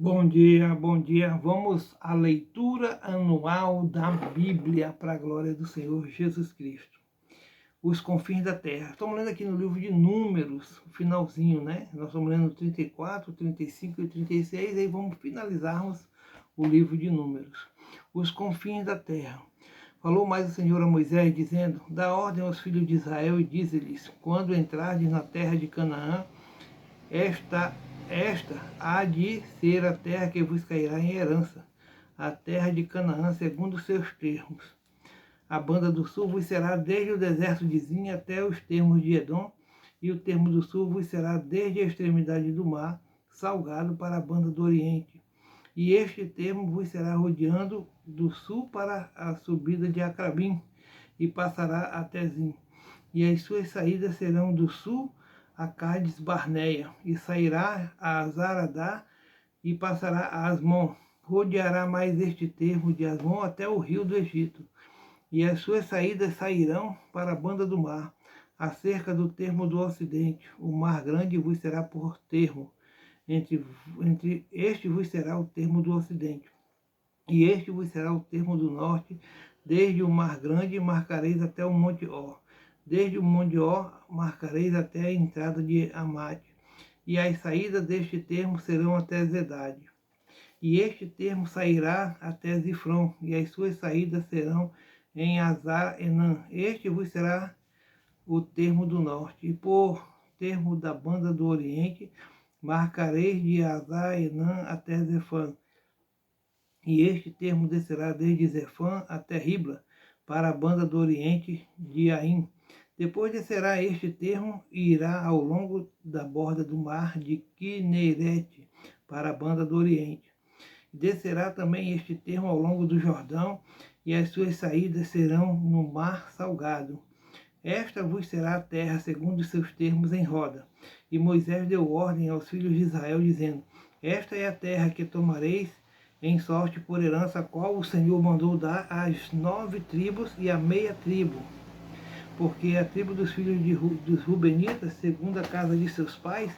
Bom dia, bom dia. Vamos à leitura anual da Bíblia para a glória do Senhor Jesus Cristo. Os confins da terra. Estamos lendo aqui no livro de Números, o finalzinho, né? Nós estamos lendo 34, 35 e 36, e aí vamos finalizarmos o livro de Números. Os confins da terra. Falou mais o Senhor a Moisés, dizendo: dá ordem aos filhos de Israel e dize-lhes: quando entrardes na terra de Canaã, esta há de ser a terra que vos cairá em herança, a terra de Canaã, segundo os seus termos. A banda do sul vos será desde o deserto de Zin até os termos de Edom, e o termo do sul vos será desde a extremidade do mar, salgado para a banda do oriente. E este termo vos será rodeando do sul para a subida de Acrabim, e passará até Zin. E as suas saídas serão do sul a Cádiz Barneia, e sairá a Zaradá e passará a Asmon. Rodeará mais este termo de Asmon até o rio do Egito. E as suas saídas sairão para a banda do mar, acerca do termo do ocidente. O mar grande vos será por termo. Entre este vos será o termo do ocidente. E este vos será o termo do norte. Desde o mar grande marcareis até o monte Ó. Desde o monte Ó marcareis até a entrada de Amate. E as saídas deste termo serão até Zedade. E este termo sairá até Zifron, e as suas saídas serão em Azar-Enã. Este vos será o termo do norte. E por termo da banda do oriente, marcareis de Azar-Enã até Zefã. E este termo descerá desde Zefã até Ribla, para a banda do oriente de Aim. Depois descerá este termo e irá ao longo da borda do mar de Quinerete, para a banda do oriente. Descerá também este termo ao longo do Jordão, e as suas saídas serão no mar salgado. Esta vos será a terra segundo os seus termos em roda. E Moisés deu ordem aos filhos de Israel, dizendo: esta é a terra que tomareis em sorte por herança, a qual o Senhor mandou dar às 9 tribos e à meia tribo. Porque a tribo dos filhos dos Rubenitas, segundo a casa de seus pais,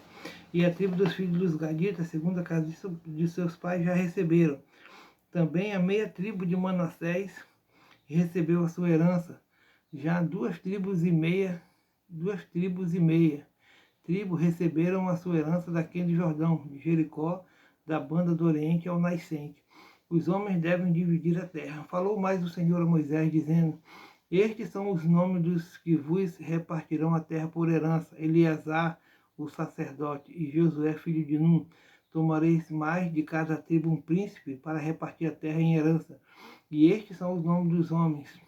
e a tribo dos filhos dos Gaditas, segundo a casa de seus pais, já receberam. Também a meia tribo de Manassés recebeu a sua herança. Já duas tribos e meia tribo receberam a sua herança daquele Jordão, de Jericó, da banda do oriente ao nascente. Os homens devem dividir a terra. Falou mais o Senhor a Moisés, dizendo: estes são os nomes dos que vos repartirão a terra por herança: Eleazar, o sacerdote, e Josué, filho de Num. Tomareis mais de cada tribo um príncipe para repartir a terra em herança. E estes são os nomes dos homens: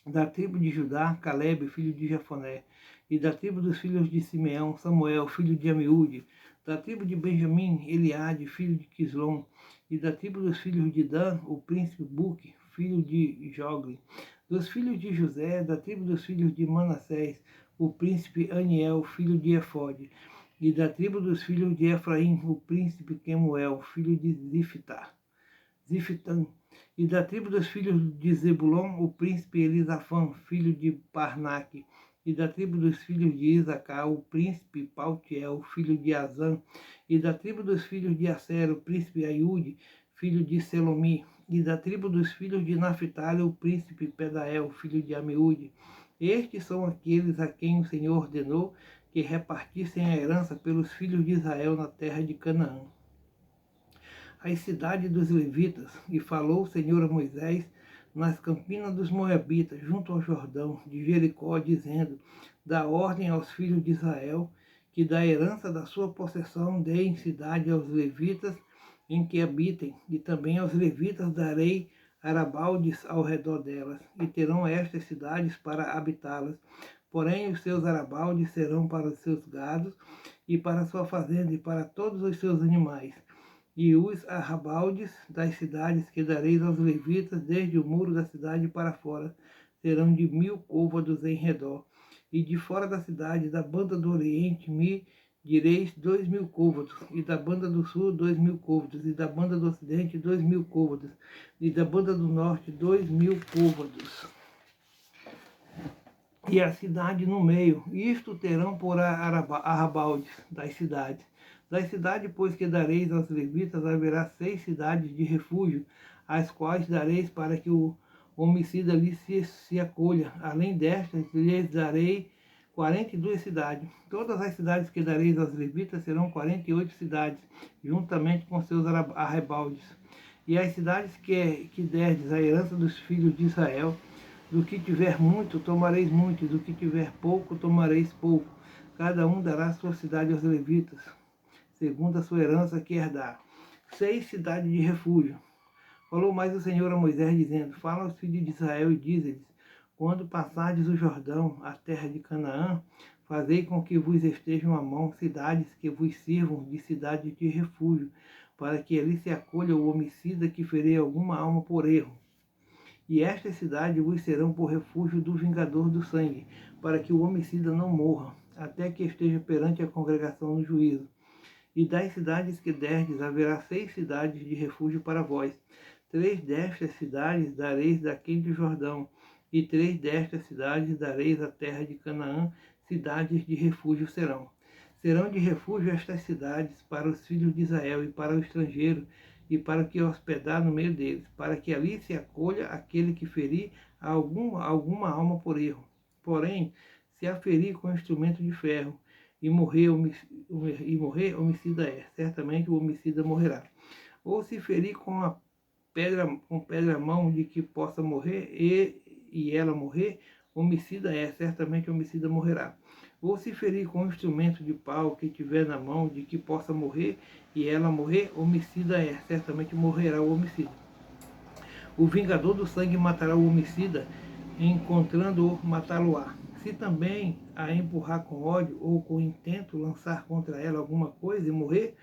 da tribo de Judá, Calebe, filho de Jefoné; e da tribo dos filhos de Simeão, Samuel, filho de Amiúde; da tribo de Benjamim, Eliade, filho de Quislom; e da tribo dos filhos de Dan, o príncipe Buque, filho de Jogli; dos filhos de José, da tribo dos filhos de Manassés, o príncipe Aniel, filho de Efode; e da tribo dos filhos de Efraim, o príncipe Quemuel, filho de Zifitã; e da tribo dos filhos de Zebulon, o príncipe Elisafã, filho de Parnaque; e da tribo dos filhos de Isacar, o príncipe Paltiel, filho de Azã; e da tribo dos filhos de Asser, o príncipe Aiude, filho de Selomi; e da tribo dos filhos de Naphtali, o príncipe Pedael, filho de Amiúde. Estes são aqueles a quem o Senhor ordenou que repartissem a herança pelos filhos de Israel na terra de Canaã. As cidades dos levitas, e falou o Senhor a Moisés nas campinas dos Moabitas, junto ao Jordão, de Jericó, dizendo: dá ordem aos filhos de Israel, que da herança da sua possessão deem cidade aos levitas em que habitem, e também aos levitas darei arabaldes ao redor delas, e terão estas cidades para habitá-las. Porém os seus arabaldes serão para os seus gados, e para a sua fazenda, e para todos os seus animais. E os arrabaldes das cidades que dareis aos levitas, desde o muro da cidade para fora, serão de 1000 côvados em redor. E de fora da cidade, da banda do oriente, me direis 2000 côvados, e da banda do sul 2000 côvados, e da banda do ocidente 2000 côvados, e da banda do norte 2000 côvados. E a cidade no meio. Isto terão por arrabaldes das cidades. Das cidades, pois, que dareis aos levitas, haverá 6 cidades de refúgio, as quais dareis para que o homicida lhe se acolha. Além destas, lhes darei 42 cidades. Todas as cidades que dareis aos levitas serão 48 cidades, juntamente com seus arrebaldes. E as cidades que derdes a herança dos filhos de Israel, do que tiver muito, tomareis muito, e do que tiver pouco, tomareis pouco. Cada um dará a sua cidade aos levitas, segundo a sua herança que herdar. 6 cidades de refúgio. Falou mais o Senhor a Moisés, dizendo: Fala aos filhos de Israel e dize-lhes: Quando passardes o Jordão, a terra de Canaã, fazei com que vos estejam à mão cidades que vos sirvam de cidades de refúgio, para que ali se acolha o homicida que ferir alguma alma por erro. E estas cidades vos serão por refúgio do vingador do sangue, para que o homicida não morra, até que esteja perante a congregação no juízo. E das cidades que derdes haverá 6 cidades de refúgio para vós. 3 destas cidades dareis daquele de Jordão, e 3 destas cidades dareis à terra de Canaã, cidades de refúgio serão. Serão de refúgio estas cidades para os filhos de Israel e para o estrangeiro, e para o que hospedar no meio deles, para que ali se acolha aquele que ferir alguma alma por erro. Porém, se a ferir com instrumento de ferro, e morrer, homicida é, certamente o homicida morrerá. Ou se ferir com pedra a mão de que possa morrer, e ela morrer, homicida é, certamente o homicida morrerá. Ou se ferir com instrumento de pau que tiver na mão de que possa morrer, e ela morrer, homicida é, certamente morrerá o homicida. O vingador do sangue matará o homicida, encontrando-o, matá-lo-á. Se também a empurrar com ódio ou com intento lançar contra ela alguma coisa e morrer,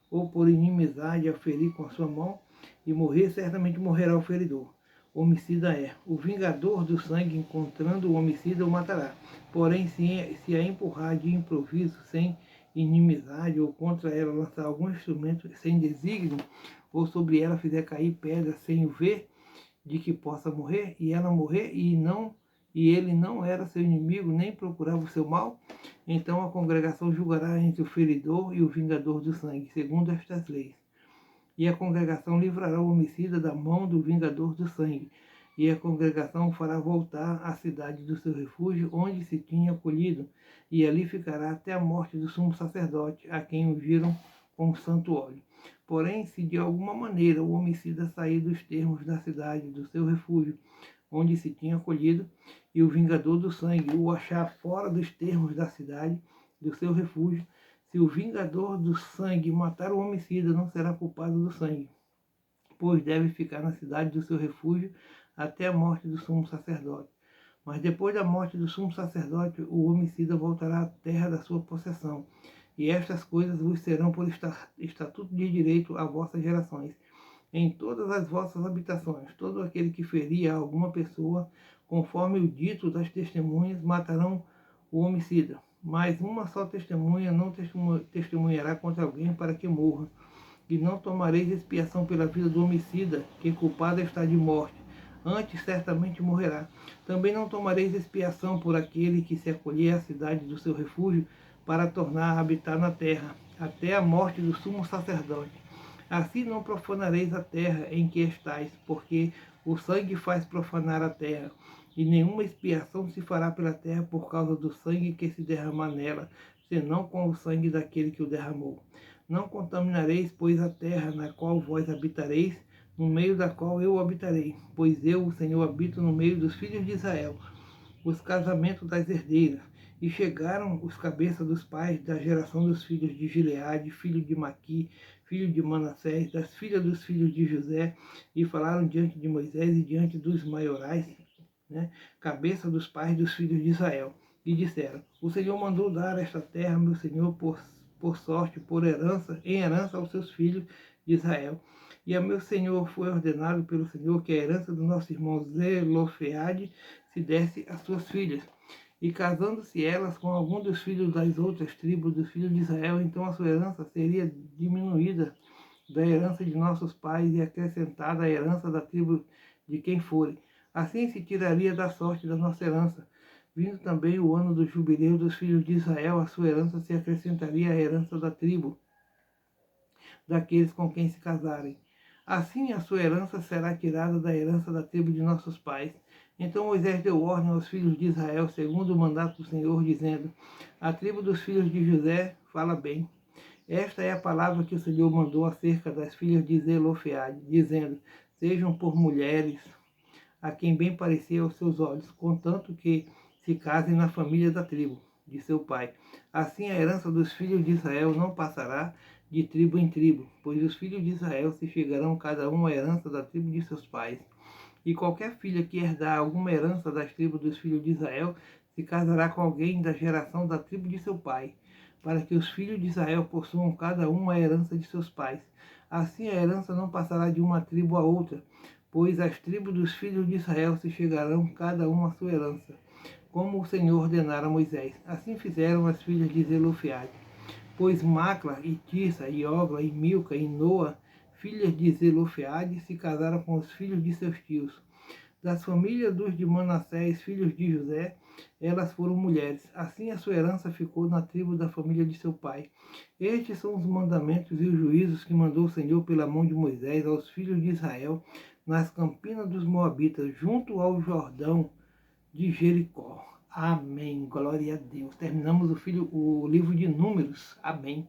ou por inimizade a ferir com a sua mão e morrer, certamente morrerá o feridor. Homicida é. O vingador do sangue, encontrando o homicida, o matará. Porém, se a empurrar de improviso, sem inimizade, ou contra ela lançar algum instrumento sem desígnio, ou sobre ela fizer cair pedra sem o ver, de que possa morrer, e ela morrer, e ele não era seu inimigo, nem procurava o seu mal, então a congregação julgará entre o feridor e o vingador do sangue, segundo estas leis. E a congregação livrará o homicida da mão do vingador do sangue, e a congregação o fará voltar à cidade do seu refúgio, onde se tinha acolhido, e ali ficará até a morte do sumo sacerdote, a quem ungiram com santo óleo. Porém, se de alguma maneira o homicida sair dos termos da cidade do seu refúgio, onde se tinha acolhido, e o vingador do sangue o achar fora dos termos da cidade do seu refúgio, se o vingador do sangue matar o homicida, não será culpado do sangue, pois deve ficar na cidade do seu refúgio até a morte do sumo sacerdote. Mas depois da morte do sumo sacerdote, o homicida voltará à terra da sua possessão. E estas coisas vos serão por estatuto de direito a vossas gerações. Em todas as vossas habitações, todo aquele que ferir a alguma pessoa, conforme o dito das testemunhas, matarão o homicida. Mas uma só testemunha não testemunhará contra alguém para que morra. E não tomareis expiação pela vida do homicida, que culpado está de morte, antes certamente morrerá. Também não tomareis expiação por aquele que se acolher à cidade do seu refúgio, para tornar a habitar na terra, até a morte do sumo sacerdote. Assim não profanareis a terra em que estáis, porque o sangue faz profanar a terra, e nenhuma expiação se fará pela terra por causa do sangue que se derramar nela, senão com o sangue daquele que o derramou. Não contaminareis, pois, a terra na qual vós habitareis, no meio da qual eu habitarei, pois eu, o Senhor, habito no meio dos filhos de Israel. Os casamentos das herdeiras. E chegaram os cabeças dos pais da geração dos filhos de Gileade, filho de Maqui, filho de Manassés, das filhas dos filhos de José, e falaram diante de Moisés e diante dos maiorais, cabeça dos pais dos filhos de Israel, e disseram: O Senhor mandou dar esta terra, meu Senhor, por sorte, em herança aos seus filhos de Israel. E a meu Senhor foi ordenado pelo Senhor que a herança do nosso irmão Zelofeade se desse às suas filhas. E casando-se elas com algum dos filhos das outras tribos dos filhos de Israel, então a sua herança seria diminuída da herança de nossos pais e acrescentada à herança da tribo de quem forem. Assim se tiraria da sorte da nossa herança. Vindo também o ano do jubileu dos filhos de Israel, a sua herança se acrescentaria à herança da tribo daqueles com quem se casarem. Assim a sua herança será tirada da herança da tribo de nossos pais. Então Moisés deu ordem aos filhos de Israel, segundo o mandato do Senhor, dizendo: a tribo dos filhos de José fala bem. Esta é a palavra que o Senhor mandou acerca das filhas de Zelofeade, dizendo: sejam por mulheres a quem bem parecer aos seus olhos, contanto que se casem na família da tribo de seu pai. Assim a herança dos filhos de Israel não passará de tribo em tribo, pois os filhos de Israel se chegarão cada um à herança da tribo de seus pais. E qualquer filha que herdar alguma herança das tribos dos filhos de Israel se casará com alguém da geração da tribo de seu pai, para que os filhos de Israel possuam cada um a herança de seus pais. Assim a herança não passará de uma tribo a outra, pois as tribos dos filhos de Israel se chegarão cada um à sua herança, como o Senhor ordenara a Moisés. Assim fizeram as filhas de Zelofeade. Pois Macla e Tissa e Ogla e Milca e Noa, filhas de Zelofeade, se casaram com os filhos de seus tios. Das famílias dos de Manassés, filhos de José, elas foram mulheres. Assim a sua herança ficou na tribo da família de seu pai. Estes são os mandamentos e os juízos que mandou o Senhor pela mão de Moisés aos filhos de Israel, nas campinas dos Moabitas, junto ao Jordão de Jericó. Amém. Glória a Deus. Terminamos o livro de Números. Amém.